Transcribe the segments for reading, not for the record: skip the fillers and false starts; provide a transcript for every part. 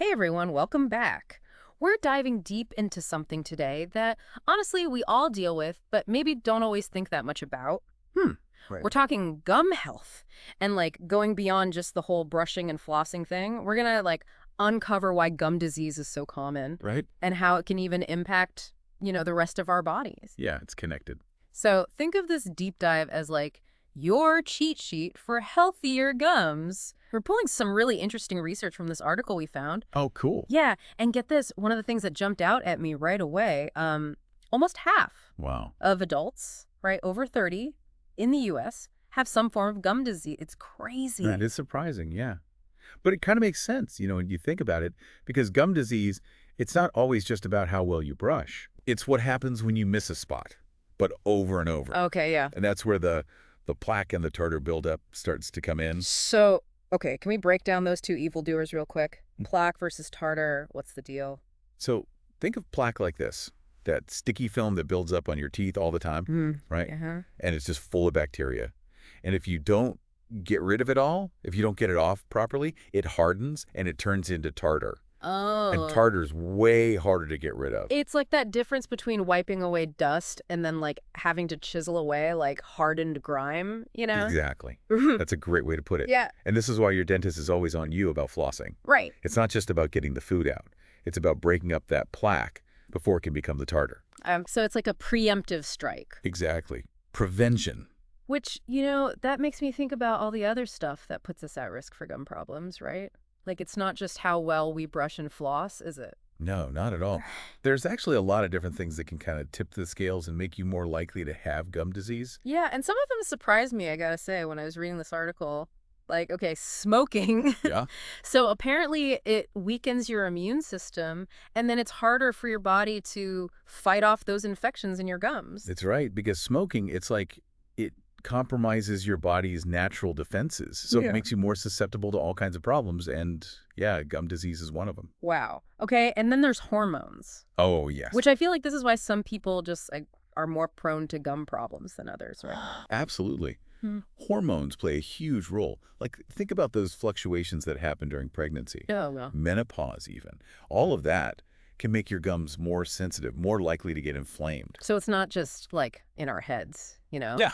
Hey everyone, welcome back. We're diving deep into something today that honestly we all deal with, but maybe don't always think that much about. Hmm. Right. We're talking gum health and going beyond just the whole brushing and flossing thing. We're gonna uncover why gum disease is so common Right? and how it can even impact, the rest of our bodies. Yeah, it's connected. So think of this deep dive as your cheat sheet for healthier gums. We're pulling some really interesting research from this article we found. Oh, cool. Yeah, and get this, one of the things that jumped out at me right away, almost half Wow. of adults, right, over 30 in the U.S. have some form of gum disease. It's crazy. That is surprising, yeah. But it kind of makes sense, when you think about it, because gum disease, it's not always just about how well you brush. It's what happens when you miss a spot, but over and over. Okay, yeah. And that's where the plaque and the tartar buildup starts to come in. So, okay, can we break down those two evildoers real quick? Plaque versus tartar, what's the deal? So think of plaque like this, that sticky film that builds up on your teeth all the time, right? Uh-huh. And it's just full of bacteria. And if you don't get rid of it all, if you don't get it off properly, it hardens and it turns into tartar. Oh. And tartar's way harder to get rid of. It's like that difference between wiping away dust and then having to chisel away hardened grime, Exactly. That's a great way to put it. Yeah. And this is why your dentist is always on you about flossing. Right. It's not just about getting the food out. It's about breaking up that plaque before it can become the tartar. So it's like a preemptive strike. Exactly. Prevention. Which, that makes me think about all the other stuff that puts us at risk for gum problems, right? It's not just how well we brush and floss, is it? No, not at all. There's actually a lot of different things that can kind of tip the scales and make you more likely to have gum disease. Yeah, and some of them surprised me, I gotta say, when I was reading this article. Okay, smoking. Yeah. So apparently it weakens your immune system, and then it's harder for your body to fight off those infections in your gums. That's right, because smoking, it's like it compromises your body's natural defenses. So Yeah. it makes you more susceptible to all kinds of problems. And yeah, gum disease is one of them. Wow. Okay, and then there's hormones. Oh, yes. Which I feel like this is why some people just are more prone to gum problems than others, right? Absolutely. Hmm. Hormones play a huge role. Think about those fluctuations that happen during pregnancy, Oh, well. menopause even. All of that can make your gums more sensitive, more likely to get inflamed. So it's not just in our heads, Yeah.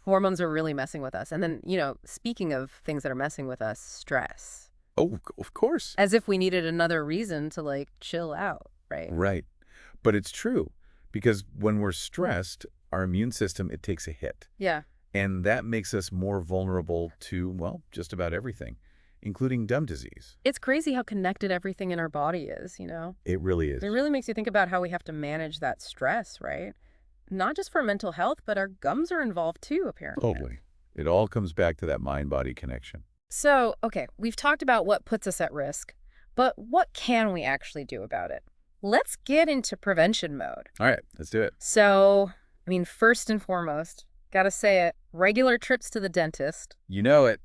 Hormones are really messing with us. And then, speaking of things that are messing with us, stress. Oh, of course. As if we needed another reason to chill out, right? Right. But it's true, because when we're stressed, our immune system, it takes a hit. Yeah. And that makes us more vulnerable to, well, just about everything, including gum disease. It's crazy how connected everything in our body is, It really is. It really makes you think about how we have to manage that stress, right? Not just for mental health, but our gums are involved too, apparently. Totally. It all comes back to that mind-body connection. So, okay, we've talked about what puts us at risk, but what can we actually do about it? Let's get into prevention mode. All right, let's do it. So, first and foremost, gotta say it, regular trips to the dentist. You know it.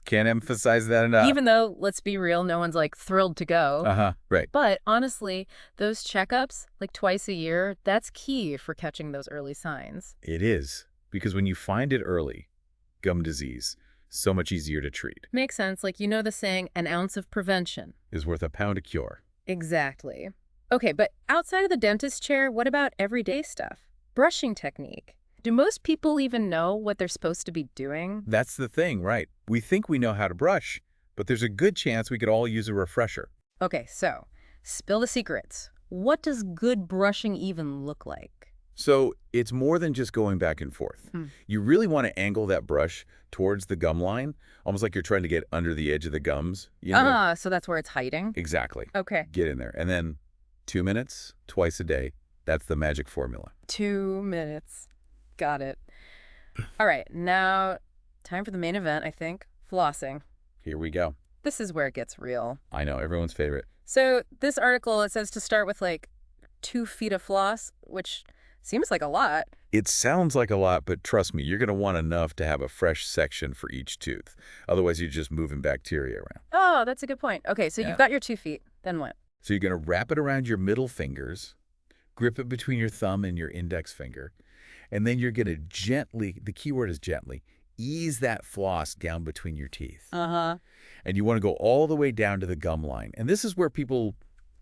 Can't emphasize that enough. Even though, let's be real, no one's thrilled to go. Uh-huh, right. But honestly, those checkups, twice a year, that's key for catching those early signs. It is, because when you find it early, gum disease, so much easier to treat. Makes sense. The saying, an ounce of prevention. Is worth a pound of cure. Exactly. Okay, but outside of the dentist chair, what about everyday stuff? Brushing technique. Do most people even know what they're supposed to be doing? That's the thing, right? We think we know how to brush, but there's a good chance we could all use a refresher. Okay, so spill the secrets. What does good brushing even look like? So it's more than just going back and forth. You really want to angle that brush towards the gum line, almost like you're trying to get under the edge of the gums. So that's where it's hiding? Exactly. Okay. Get in there. And then 2 minutes, twice a day. That's the magic formula. 2 minutes. Got it. All right, now time for the main event, I think. Flossing. Here we go. This is where it gets real. I know, everyone's favorite. So this article, it says to start with 2 feet of floss, which seems like a lot. It sounds like a lot, but trust me, you're going to want enough to have a fresh section for each tooth. Otherwise, you're just moving bacteria around. Oh, that's a good point. Okay, so Yeah. you've got your 2 feet. Then what? So you're going to wrap it around your middle fingers, grip it between your thumb and your index finger, and then you're going to gently, the key word is gently, ease that floss down between your teeth. Uh-huh. And you want to go all the way down to the gum line. And this is where people,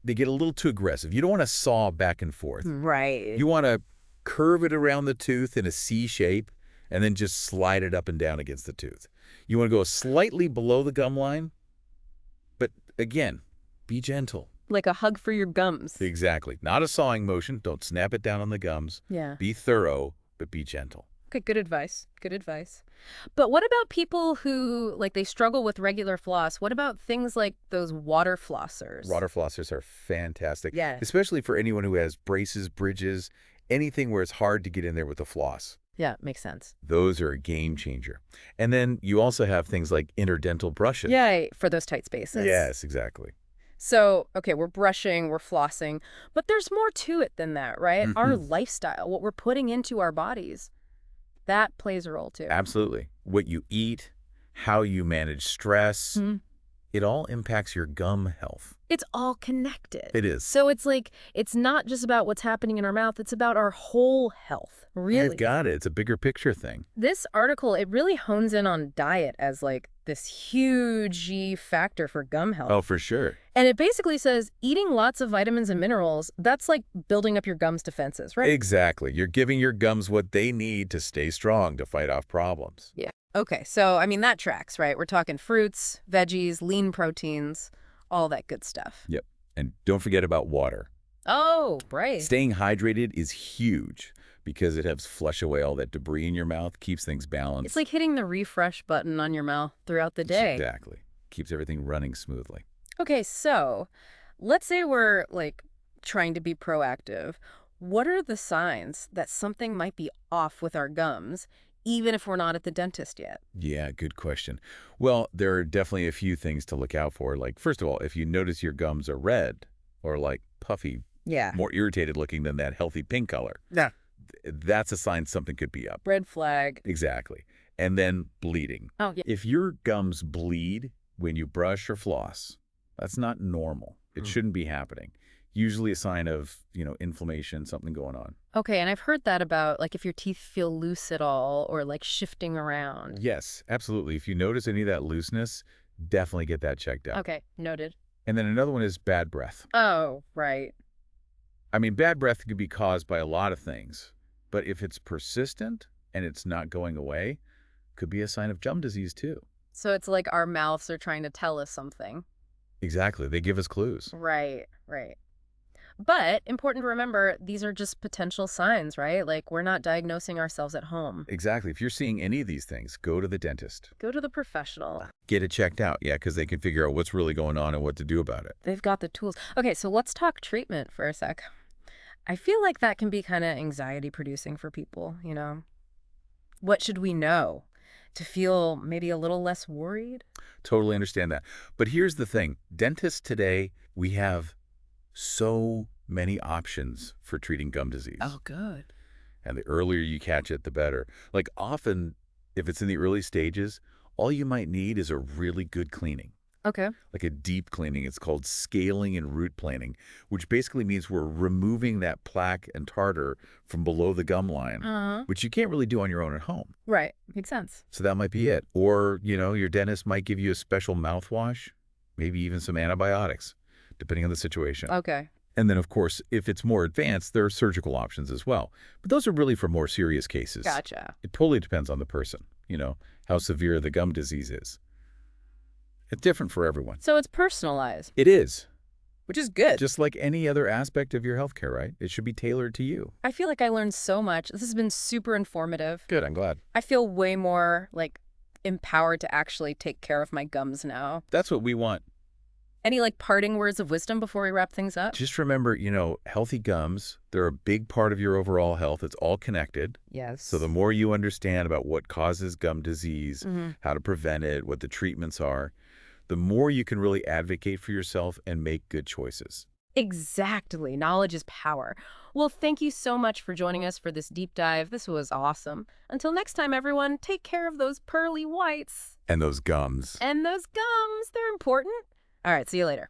they get a little too aggressive. You don't want to saw back and forth. Right. You want to curve it around the tooth in a C shape and then just slide it up and down against the tooth. You want to go slightly below the gum line, but again, be gentle. Like a hug for your gums. Exactly. Not a sawing motion. Don't snap it down on the gums. Yeah. Be thorough, but be gentle. Okay, good advice. Good advice. But what about people who, like, they struggle with regular floss? What about things like those water flossers? Water flossers are fantastic. Yeah. Especially for anyone who has braces, bridges, anything where it's hard to get in there with a floss. Yeah, makes sense. Those are a game changer. And then you also have things like interdental brushes. Yeah, for those tight spaces. Yes, exactly. So, okay, we're brushing, we're flossing, but there's more to it than that, right? Our lifestyle, what we're putting into our bodies, that plays a role too. Absolutely. What you eat, how you manage stress, it all impacts your gum health. It's all connected. It is. So it's like, it's not just about what's happening in our mouth, it's about our whole health, really. I've got it. It's a bigger picture thing. This article, it really hones in on diet as like this huge factor for gum health. Oh, for sure. And it basically says eating lots of vitamins and minerals, that's like building up your gums' defenses, right? Exactly. You're giving your gums what they need to stay strong, to fight off problems. Yeah. Okay, so I mean, that tracks, right? We're talking fruits, veggies, lean proteins, all that good stuff. Yep. And don't forget about water. Oh, right. Staying hydrated is huge because it helps flush away all that debris in your mouth, keeps things balanced. It's like hitting the refresh button on your mouth throughout the day. Exactly. Keeps everything running smoothly. Okay, so let's say we're like trying to be proactive. What are the signs that something might be off with our gums, even if we're not at the dentist yet? Yeah, good question. Well, there are definitely a few things to look out for. Like, first of all, if you notice your gums are red or like puffy, Yeah. more irritated looking than that healthy pink color, Yeah. that's a sign something could be up. Red flag. Exactly. And then bleeding. Oh, yeah. If your gums bleed when you brush or floss, that's not normal. It shouldn't be happening. Usually a sign of, inflammation, something going on. Okay, and I've heard that about like if your teeth feel loose at all or like shifting around. Yes, absolutely. If you notice any of that looseness, definitely get that checked out. Okay, noted. And then another one is bad breath. Oh, right. I mean, bad breath could be caused by a lot of things, but if it's persistent and it's not going away, could be a sign of gum disease too. So it's like our mouths are trying to tell us something. Exactly. They give us clues. Right, right. But important to remember, these are just potential signs, right? Like we're not diagnosing ourselves at home. Exactly. If you're seeing any of these things, go to the dentist. Go to the professional. Get it checked out, yeah, because they can figure out what's really going on and what to do about it. They've got the tools. Okay, so let's talk treatment for a sec. I feel like that can be kind of anxiety producing for people, What should we know to feel maybe a little less worried? Totally understand that. But here's the thing. Dentists today, we have so many options for treating gum disease. Oh, good. And the earlier you catch it, the better. Like often, if it's in the early stages, all you might need is a really good cleaning. Okay. Like a deep cleaning. It's called scaling and root planing, which basically means we're removing that plaque and tartar from below the gum line, which you can't really do on your own at home. Right. Makes sense. So that might be it. Or, your dentist might give you a special mouthwash, maybe even some antibiotics, depending on the situation. Okay. And then, of course, if it's more advanced, there are surgical options as well. But those are really for more serious cases. Gotcha. It totally depends on the person, how severe the gum disease is. It's different for everyone. So it's personalized. It is. Which is good. Just like any other aspect of your healthcare, right? It should be tailored to you. I feel like I learned so much. This has been super informative. Good, I'm glad. I feel way more empowered to actually take care of my gums now. That's what we want. Any parting words of wisdom before we wrap things up? Just remember, healthy gums, they're a big part of your overall health. It's all connected. Yes. So the more you understand about what causes gum disease, how to prevent it, what the treatments are, the more you can really advocate for yourself and make good choices. Exactly. Knowledge is power. Well, thank you so much for joining us for this deep dive. This was awesome. Until next time, everyone, take care of those pearly whites. And those gums. And those gums. They're important. All right. See you later.